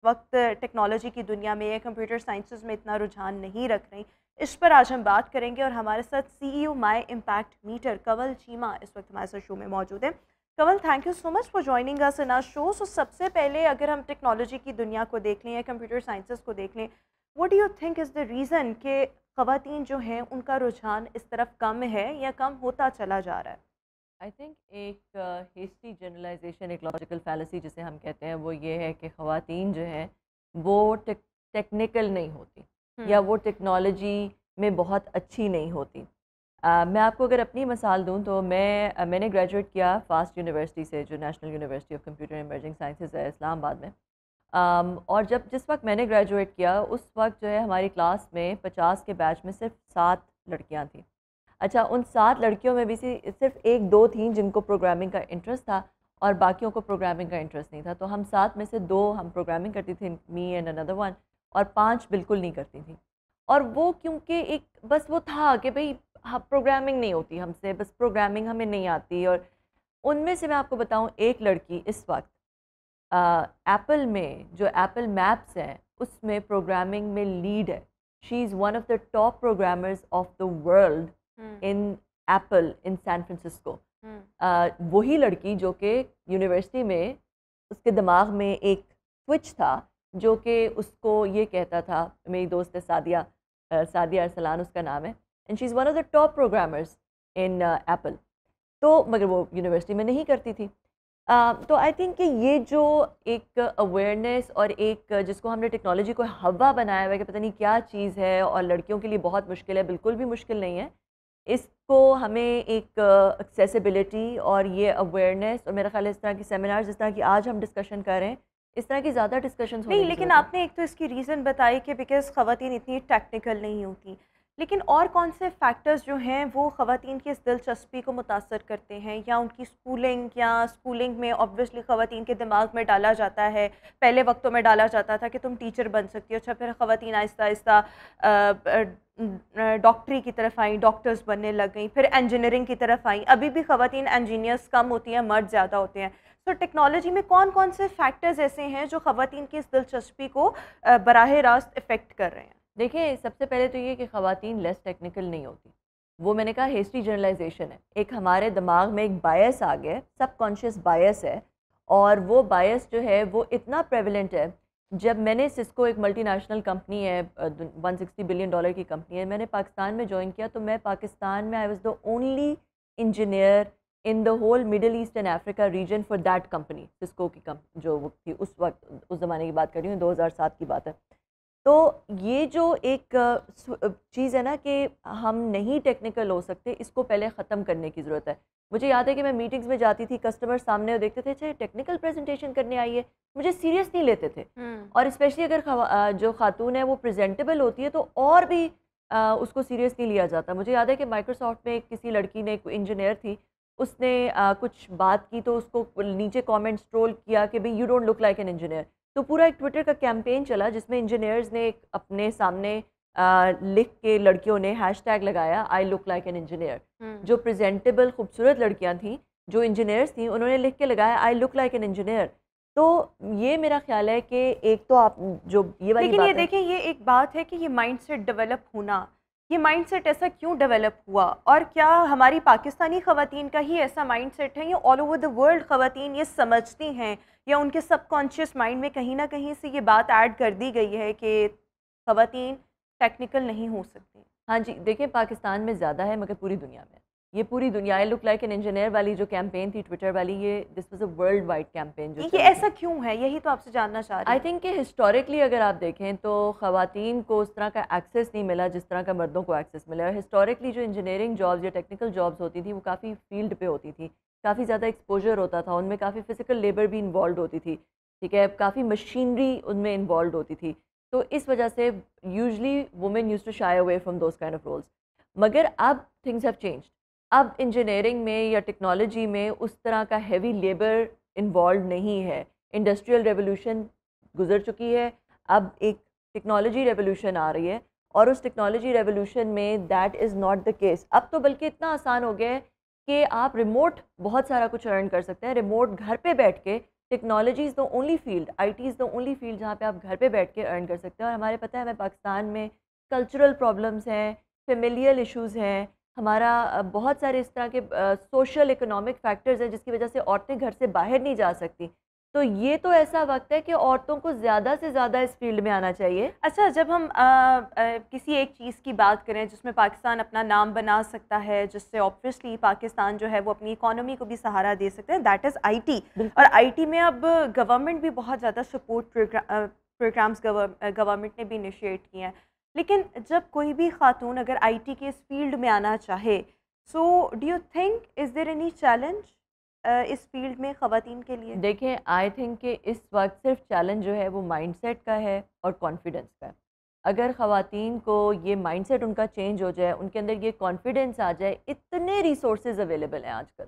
वक्त टेक्नोलॉजी की दुनिया में या कंप्यूटर साइंसेस में इतना रुझान नहीं रख रही। इस पर आज हम बात करेंगे और हमारे साथ CEO My Impact Meter Kanwal Cheema इस वक्त हमारे साथ शो में मौजूद है। Kanwal, thank you so much for joining us in our show. So सबसे पहले अगर हम टेक्नोलॉजी की दुनिया को देख लें या कंप्यूटर साइंसेस को देख लें, what do you think is the reason कि ख़वातीन जो हैं उनका रुझान इस तरफ कम है या कम होता चला जा रहा है? आई थिंक एक हेस्टी जनरलाइजेशन, एक लॉजिकल फैलेसी जिसे हम कहते हैं, वो ये है कि ख़वातीन जो हैं वो टेक्निकल नहीं होती या हुँ, वो टेक्नोलॉजी में बहुत अच्छी नहीं होती। मैं आपको अगर अपनी मिसाल दूं तो मैंने ग्रेजुएट किया फास्ट यूनिवर्सिटी से, जो national university of computer emerging sciences है इस्लामाबाद में। और जिस वक्त मैंने ग्रेजुएट किया उस वक्त जो है हमारी क्लास में 50 के बैच में सिर्फ 7 लड़कियां थीं। अच्छा, उन 7 लड़कियों में भी सिर्फ 1-2 थीं जिनको प्रोग्रामिंग का इंटरेस्ट था और बाकियों को प्रोग्रामिंग का इंटरेस्ट नहीं था। तो हम 7 में से 2 हम प्रोग्रामिंग करती थी, मी एंड अनदर वन, और 5 बिल्कुल नहीं करती थी। और वो क्योंकि एक बस वो था कि भई हाँ, प्रोग्रामिंग नहीं होती हमसे, बस प्रोग्रामिंग हमें नहीं आती। और उनमें से मैं आपको बताऊँ, एक लड़की इस वक्त एप्पल में जो एप्पल मैप्स हैं उसमें प्रोग्रामिंग में लीड है। She is one of the top programmers of the world hmm, in Apple in San Francisco. Hmm, वही लड़की जो कि यूनिवर्सिटी में उसके दिमाग में एक स्विच था जो कि उसको ये कहता था, मेरी दोस्त है सादिया, सादिया अरसलान उसका नाम है, and she is one of the top programmers in Apple. तो मगर वो यूनिवर्सिटी में नहीं करती थी। तो आई थिंक कि ये जो एक अवेयरनेस और एक जिसको हमने टेक्नोलॉजी को हवा बनाया हुआ है कि पता नहीं क्या चीज़ है और लड़कियों के लिए बहुत मुश्किल है, बिल्कुल भी मुश्किल नहीं है। इसको हमें एक एक्सेसिबिलिटी और ये अवेयरनेस, और मेरा ख्याल है इस तरह की सेमिनार्स जिस तरह की आज हम डिस्कशन कर रहे हैं, इस तरह की ज़्यादा डिस्कशंस होने नहीं, की लेकिन ज़रूरत है। आपने एक तो इसकी रीज़न बताई कि बिकॉज़ ख़वातीन इतनी टेक्निकल नहीं होती। लेकिन और कौन से फैक्टर्स जो हैं वो ख़वातीन की इस दिलचस्पी को मुतासर करते हैं, या उनकी स्कूलिंग में ऑब्वियसली ख़वातीन के दिमाग में डाला जाता है, पहले वक्तों में डाला जाता था कि तुम टीचर बन सकती हो। अच्छा, फिर ख़वातीन आहिस्ता-आहिस्ता डॉक्टरी की तरफ आई, डॉक्टर्स बनने लग गई, फिर इंजीनियरिंग की तरफ आई। अभी भी ख़वातीन इंजीनियर्स कम होती हैं, मर्द ज़्यादा होते हैं। तो टेक्नोलॉजी में कौन-कौन से फैक्टर्स ऐसे हैं जो ख़वातीन की इस दिलचस्पी को बराह रास्त इफ़ेक्ट कर रहे हैं? देखिए, सबसे पहले तो ये कि ख़वातीन लेस टेक्निकल नहीं होती। वो मैंने कहा हेस्टी जनरलाइजेशन है। एक हमारे दिमाग में एक बायस आ गया है, सबकॉन्शियस बायस है, और वो बायस जो है वो इतना प्रेवलेंट है। जब मैंने सिस्को, एक मल्टीनेशनल कंपनी है, 160 बिलियन डॉलर की कंपनी है, मैंने पाकिस्तान में ज्वाइन किया, तो मैं पाकिस्तान में I was the only engineer in the whole Middle East and Africa region for that company. Cisco की कंपनी जो वो थी उस वक्त, उस ज़माने की बात कर रही हूँ, 2007 की बात है। तो ये जो एक चीज़ है ना कि हम नहीं टेक्निकल हो सकते, इसको पहले ख़त्म करने की ज़रूरत है। मुझे याद है कि मैं मीटिंग्स में जाती थी, कस्टमर सामने और देखते थे, अच्छा टेक्निकल प्रेजेंटेशन करने आई है, मुझे सीरियस नहीं लेते थे। और स्पेशली अगर जो खातून है वो प्रेजेंटेबल होती है तो और भी उसको सीरियस नहीं लिया जाता। मुझे याद है कि माइक्रोसॉफ्ट में किसी लड़की ने, एक इंजीनियर थी, उसने कुछ बात की तो उसको नीचे कमेंट्स ट्रोल किया कि भाई you don't look like an engineer. तो पूरा एक ट्विटर का कैंपेन चला जिसमें इंजीनियर्स ने अपने सामने लिख के, लड़कियों ने हैशटैग लगाया I look like an engineer. जो प्रेजेंटेबल खूबसूरत लड़कियां थीं, जो इंजीनियर्स थी, उन्होंने लिख के लगाया I look like an engineer. तो ये मेरा ख्याल है कि एक तो आप जो ये वाली लेकिन बात ये है, देखें, ये एक बात है कि ये माइंडसेट डेवलप होना, ये माइंडसेट ऐसा क्यों डेवलप हुआ, और क्या हमारी पाकिस्तानी ख़वातीन का ही ऐसा माइंडसेट है या ऑल ओवर द वर्ल्ड ख़वातीन ये समझती हैं, या उनके सबकॉन्शियस माइंड में कहीं ना कहीं से ये बात ऐड कर दी गई है कि ख़वातीन टेक्निकल नहीं हो सकती? हाँ जी, देखिए पाकिस्तान में ज़्यादा है मगर पूरी दुनिया में, ये पूरी दुनिया, I look like an engineer वाली जो कैंपेन थी ट्विटर वाली, ये this was a world wide campaign जो ये चली थी। ऐसा क्यों है, यही तो आपसे जानना चाह रही आई हूँ। थिंक कि हिस्टोरिकली अगर आप देखें तो ख़वातीन को उस तरह का एक्सेस नहीं मिला जिस तरह का मर्दों को एक्सेस मिला है। हिस्टोरिकली जो इंजीनियरिंग जॉब्स या टेक्निकल जॉब्स होती थी वो काफ़ी फील्ड पे होती थी, काफ़ी ज़्यादा एक्सपोजर होता था, उनमें काफ़ी फ़िज़िकल लेबर भी इन्वॉल्व होती थी, ठीक है, काफ़ी मशीनरी उनमें इन्वॉल्व होती थी। तो इस वजह से usually women use to shy away from those kind of roles. मगर अब थिंग्स हैव चेंज्ड। अब इंजीनियरिंग में या टेक्नोलॉजी में उस तरह का हैवी लेबर इन्वॉल्व नहीं है। इंडस्ट्रियल रेवोल्यूशन गुजर चुकी है, अब एक टेक्नोलॉजी रेवोल्यूशन आ रही है, और उस टेक्नोलॉजी रेवोल्यूशन में that is not the case. अब तो बल्कि इतना आसान हो गया है कि आप रिमोट बहुत सारा कुछ अर्न कर सकते हैं, रिमोट घर पे बैठ के। Technology is the only field, IT is the only field जहाँ पे आप घर पे बैठ के अर्न कर सकते हैं। और हमारे पता है, हमें पाकिस्तान में कल्चरल प्रॉब्लम्स हैं, फेमिलियल इश्यूज़ हैं, हमारा बहुत सारे इस तरह के सोशल इकोनॉमिक फैक्टर्स हैं जिसकी वजह से औरतें घर से बाहर नहीं जा सकती। तो ये तो ऐसा वक्त है कि औरतों को ज़्यादा से ज़्यादा इस फील्ड में आना चाहिए। अच्छा, जब हम किसी एक चीज़ की बात करें जिसमें पाकिस्तान अपना नाम बना सकता है, जिससे ऑब्वियसली पाकिस्तान जो है वो अपनी इकोनॉमी को भी सहारा दे सकते हैं, दैट इज़ IT। और IT में अब गवर्नमेंट भी बहुत ज़्यादा सपोर्ट प्रोग्राम्स गवर्नमेंट ने भी इनिशिएट किए हैं। लेकिन जब कोई भी खातून अगर IT के इस फील्ड में आना चाहे, so do you think is there any challenge इस फील्ड में ख़वातीन के लिए? देखें, आई थिंक कि इस वक्त सिर्फ चैलेंज जो है वो माइंडसेट का है और कॉन्फिडेंस का है। अगर ख़वातीन को ये माइंडसेट उनका चेंज हो जाए, उनके अंदर ये कॉन्फिडेंस आ जाए, इतने रिसोर्सेज अवेलेबल हैं आजकल,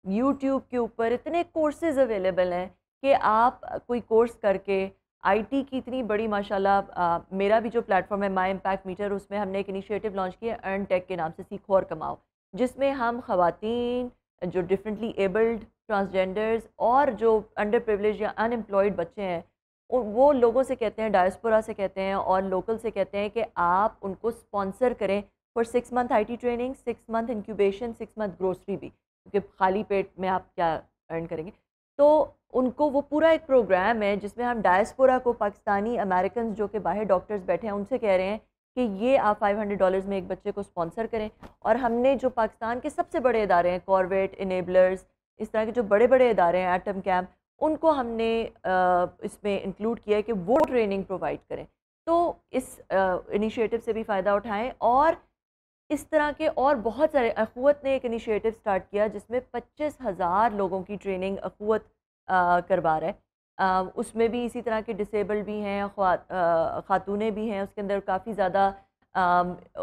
यूट्यूब के ऊपर इतने कोर्सेज अवेलेबल हैं कि आप कोई कोर्स करके IT की इतनी बड़ी माशाल्लाह, मेरा भी जो प्लेटफॉर्म है माई इम्पैक्ट मीटर, उसमें हमने एक इनिशिएटिव लॉन्च किया अर्न टेक के नाम से, सीखो और कमाओ, जिसमें हम ख़वातीन जो डिफरेंटली एबल्ड, ट्रांसजेंडर्स और जो अंडर प्रिविलेज या अनएम्प्लॉयड बच्चे हैं, वो लोगों से कहते हैं, डायस्पोरा से कहते हैं और लोकल से कहते हैं कि आप उनको स्पॉन्सर करें for 6 month IT training, 6 month incubation, 6 month grocery भी, क्योंकि खाली पेट में आप क्या अर्न करेंगे। तो उनको वो पूरा एक प्रोग्राम है जिसमें हम डायस्पोरा को, पाकिस्तानी अमेरिकन जो कि बाहर डॉक्टर्स बैठे हैं, उनसे कह रहे हैं कि ये आप $500 में एक बच्चे को स्पॉन्सर करें। और हमने जो पाकिस्तान के सबसे बड़े इदारे हैं, कॉर्वेट, इनेबलर्स, इस तरह के जो बड़े बड़े इदारे हैं, एटम कैम्प, उनको हमने इसमें इंक्लूड किया है कि वो ट्रेनिंग प्रोवाइड करें। तो इस इनिशिएटिव से भी फ़ायदा उठाएं। और इस तरह के और बहुत सारे, अखुवत ने एक इनिशिएटिव स्टार्ट किया जिसमें 25,000 लोगों की ट्रेनिंग अखुवत करवा रहा है। उसमें भी इसी तरह के डिसेबल्ड भी हैं, खातूनें भी हैं, उसके अंदर काफ़ी ज़्यादा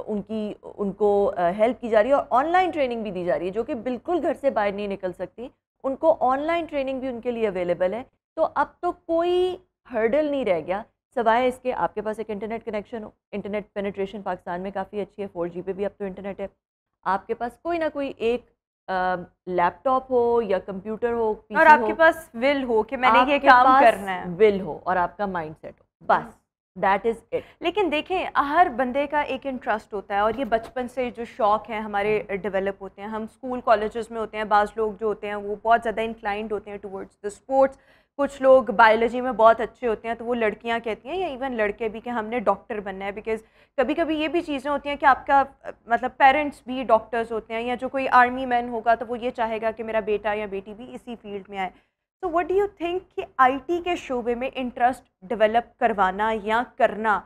उनको हेल्प की जा रही है और ऑनलाइन ट्रेनिंग भी दी जा रही है, जो कि बिल्कुल घर से बाहर नहीं निकल सकती, उनको ऑनलाइन ट्रेनिंग भी उनके लिए अवेलेबल है। तो अब तो कोई हर्डल नहीं रह गया, सवाए इसके आपके पास एक इंटरनेट कनेक्शन हो। इंटरनेट पेनिट्रेशन पाकिस्तान में काफ़ी अच्छी है, 4G पे भी अब तो इंटरनेट है। आपके पास कोई ना कोई एक लैपटॉप हो या कंप्यूटर हो, PC और आपके पास विल हो कि मैंने ये काम करना है, विल हो और आपका माइंडसेट हो, बस दैट इज़ इट। लेकिन देखें, हर बंदे का एक इंटरेस्ट होता है और ये बचपन से जो शौक़ हैं हमारे डेवलप होते हैं। हम स्कूल कॉलेजेस में होते हैं, बाज़ लोग जो होते हैं वो बहुत ज़्यादा इंक्लाइंड होते हैं टुवर्ड्स द स्पोर्ट्स, कुछ लोग बायोलॉजी में बहुत अच्छे होते हैं, तो वो लड़कियां कहती हैं या इवन लड़के भी कि हमने डॉक्टर बनना है। बिकॉज़ कभी कभी ये भी चीज़ें होती हैं कि आपका मतलब पेरेंट्स भी डॉक्टर्स होते हैं, या जो कोई आर्मी मैन होगा तो वो ये चाहेगा कि मेरा बेटा या बेटी भी इसी फील्ड में आए। तो व्हाट डू यू थिंक कि आईटी के शोबे में इंटरेस्ट डेवलप करवाना या करना,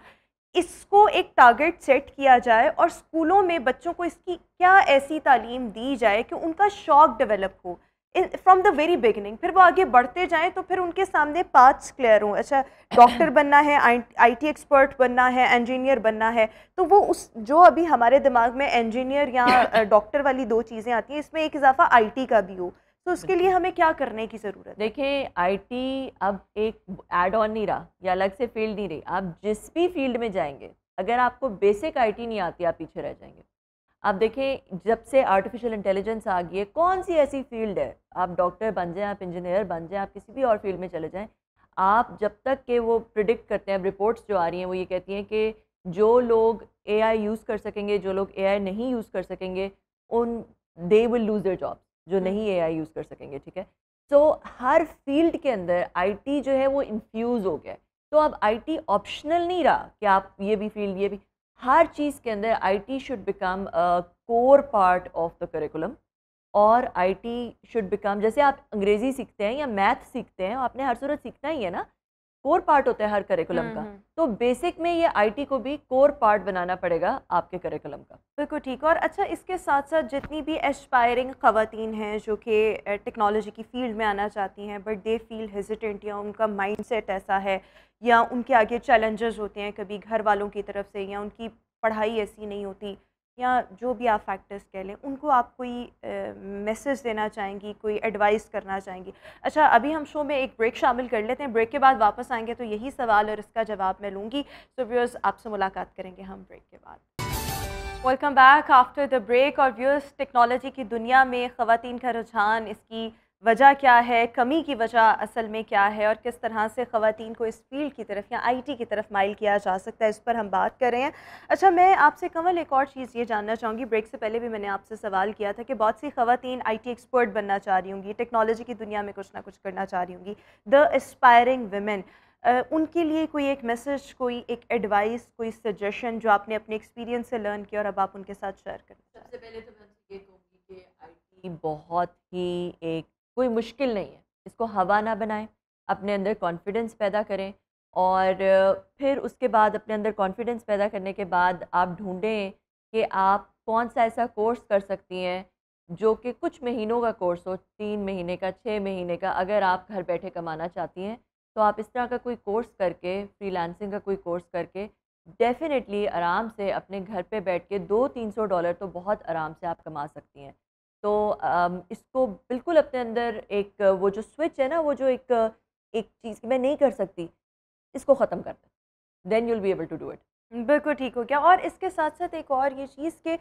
इसको एक टारगेट सेट किया जाए और स्कूलों में बच्चों को इसकी क्या ऐसी तालीम दी जाए कि उनका शौक डेवलप हो फ्रॉम द वेरी बिगिनिंग, फिर वो आगे बढ़ते जाएं तो फिर उनके सामने पाथ्स क्लियर हों। अच्छा, डॉक्टर बनना है, आईटी एक्सपर्ट बनना है, इंजीनियर बनना है, तो वो उस जो अभी हमारे दिमाग में इंजीनियर या डॉक्टर वाली दो चीज़ें आती हैं, इसमें एक इजाफा आईटी का भी हो, तो उसके लिए हमें क्या करने की ज़रूरत है? देखिए, आईटी अब एक ऐड ऑन नहीं रहा या अलग से फील्ड नहीं रही। आप जिस भी फील्ड में जाएंगे, अगर आपको बेसिक आईटी नहीं आती, आप पीछे रह जाएंगे। आप देखें, जब से आर्टिफिशियल इंटेलिजेंस आ गई है, कौन सी ऐसी फील्ड है, आप डॉक्टर बन जाएं, आप इंजीनियर बन जाएं, आप किसी भी और फील्ड में चले जाएं, आप जब तक कि वो प्रिडिक्ट करते हैं, रिपोर्ट्स जो आ रही हैं वो ये कहती हैं कि जो लोग एआई यूज़ कर सकेंगे, जो लोग एआई नहीं यूज़ कर सकेंगे, उन they will lose their job, जो नहीं एआई यूज़ कर सकेंगे। ठीक है, तो हर फील्ड के अंदर आईटी जो है वो इन्फ्यूज़ हो गया है। तो अब आईटी ऑप्शनल नहीं रहा कि आप ये भी फील्ड, ये भी, हर चीज़ के अंदर IT should become a core part of the curriculum. और आईटी शुड बिकम, जैसे आप अंग्रेज़ी सीखते हैं या मैथ सीखते हैं, आपने हर सूरत सीखना ही है ना, कोर पार्ट होता है हर करिकुलम का। तो बेसिक में ये आईटी को भी कोर पार्ट बनाना पड़ेगा आपके करिकुलम का। बिल्कुल ठीक। और अच्छा, इसके साथ साथ जितनी भी एस्पायरिंग ख़वातीन हैं जो कि टेक्नोलॉजी की फील्ड में आना चाहती हैं बट दे फील हेजिटेंट, या उनका माइंडसेट ऐसा है, या उनके आगे चैलेंजेस होते हैं कभी घर वालों की तरफ से, या उनकी पढ़ाई ऐसी नहीं होती, या जो भी आप फैक्टर्स कह लें, उनको आप कोई मैसेज देना चाहेंगी, कोई एडवाइस करना चाहेंगी? अच्छा, अभी हम शो में एक ब्रेक शामिल कर लेते हैं, ब्रेक के बाद वापस आएंगे तो यही सवाल और इसका जवाब मैं लूँगी। सो व्यूअर्स, आपसे मुलाकात करेंगे हम ब्रेक के बाद। Welcome back after the break. और व्यूअर्स, टेक्नोलॉजी की दुनिया में ख़वातीन का रुझान, इसकी वजह क्या है, कमी की वजह असल में क्या है, और किस तरह से ख़वातीन को इस फील्ड की तरफ या आईटी की तरफ माइल किया जा सकता है, इस पर हम बात कर रहे हैं। अच्छा, मैं आपसे कमल एक और चीज़ ये जानना चाहूँगी, ब्रेक से पहले भी मैंने आपसे सवाल किया था कि बहुत सी ख़वातीन आईटी एक्सपर्ट बनना चाह रही होंगी, टेक्नोलॉजी की दुनिया में कुछ ना कुछ करना चाह रही होंगी, द एस्पायरिंग वुमेन, उनके लिए कोई एक मैसेज, कोई एक एडवाइस, कोई सजेशन जो आपने अपने एक्सपीरियंस से लर्न किया और अब आप उनके साथ शेयर करें? सबसे पहले तो मैं ये कहूँगी कि आईटी बहुत ही एक कोई मुश्किल नहीं है, इसको हवा ना बनाएं, अपने अंदर कॉन्फिडेंस पैदा करें, और फिर उसके बाद अपने अंदर कॉन्फिडेंस पैदा करने के बाद आप ढूंढें कि आप कौन सा ऐसा कोर्स कर सकती हैं जो कि कुछ महीनों का कोर्स हो, 3 महीने का, 6 महीने का। अगर आप घर बैठे कमाना चाहती हैं तो आप इस तरह का कोई कोर्स करके, फ्रीलांसिंग का कोई कोर्स करके, डेफिनेटली आराम से अपने घर पे बैठ के $200-300 तो बहुत आराम से आप कमा सकती हैं। तो इसको बिल्कुल अपने अंदर एक वो जो स्विच है ना, वो जो एक एक चीज़ कि मैं नहीं कर सकती, इसको ख़त्म कर दें, then you will be able to do it. बिल्कुल ठीक हो गया। और इसके साथ साथ एक और ये चीज़ कि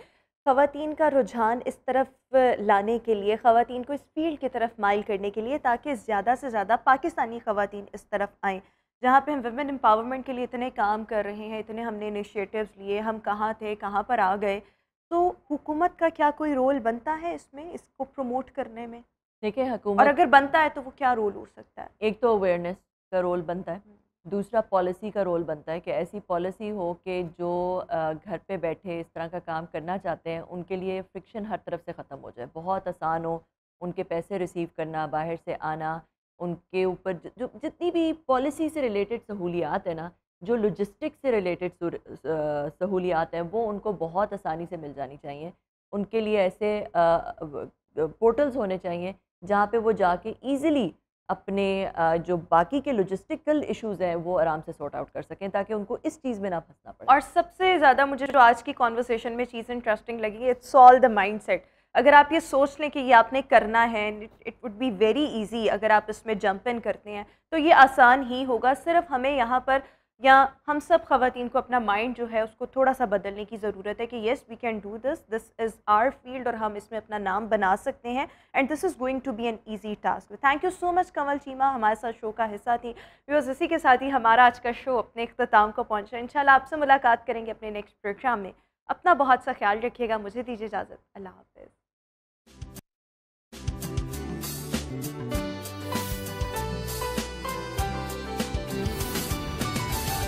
ख़वातीन का रुझान इस तरफ लाने के लिए, ख़वातीन को इस फील्ड की तरफ माइल करने के लिए, ताकि ज़्यादा से ज़्यादा पाकिस्तानी ख़वातीन इस तरफ आएँ, जहाँ पे हम वुमेन एम्पावरमेंट के लिए इतने काम कर रहे हैं, इतने हमने इनिशिएटिव्स लिए, हम कहाँ थे, कहाँ पर आ गए, तो हुकूमत का क्या कोई रोल बनता है इसमें, इसको प्रमोट करने में? देखिए, और हुकूमत, अगर बनता है तो वो क्या रोल हो सकता है? एक तो अवेयरनेस का रोल बनता है, दूसरा पॉलिसी का रोल बनता है कि ऐसी पॉलिसी हो कि जो घर पे बैठे इस तरह का काम करना चाहते हैं उनके लिए फ्रिक्शन हर तरफ से ख़त्म हो जाए, बहुत आसान हो उनके पैसे रिसीव करना, बाहर से आना, उनके ऊपर जो जितनी भी पॉलिसी से रिलेटेड सहूलियात है ना, जो लॉजिस्टिक्स से रिलेटेड सहूलियात हैं, वो उनको बहुत आसानी से मिल जानी चाहिए। उनके लिए ऐसे पोर्टल्स होने चाहिए जहाँ पे वो जाके ईज़िली अपने जो बाकी के लॉजिस्टिकल इश्यूज़ हैं वो आराम से सॉर्ट आउट कर सकें, ताकि उनको इस चीज़ में ना फंसना पड़े। और सबसे ज़्यादा मुझे जो आज की कॉन्वर्सेशन में चीज़ इंटरेस्टिंग लगी, इट्स ऑल द माइंडसेट। अगर आप ये सोच लें कि ये आपने करना है, it would be very easy, अगर आप इसमें जंप इन करते हैं तो ये आसान ही होगा। सिर्फ हमें यहाँ पर या हम सब ख़वातीन को अपना माइंड जो है उसको थोड़ा सा बदलने की ज़रूरत है कि yes we can do this, this is our field और हम इसमें अपना नाम बना सकते हैं and this is going to be an easy task. Thank you so much Kanwal Cheema, हमारे साथ शो का हिस्सा थी। व्यूअर्स, इसी के साथ ही हमारा आज का शो अपने इख्तिताम को पहुँचा। इंशाल्लाह आपसे मुलाकात करेंगे अपने नेक्स्ट प्रोग्राम में। अपना बहुत सा ख्याल रखिएगा, मुझे दीजिए इजाज़त, अल्लाह हाफ़िज़।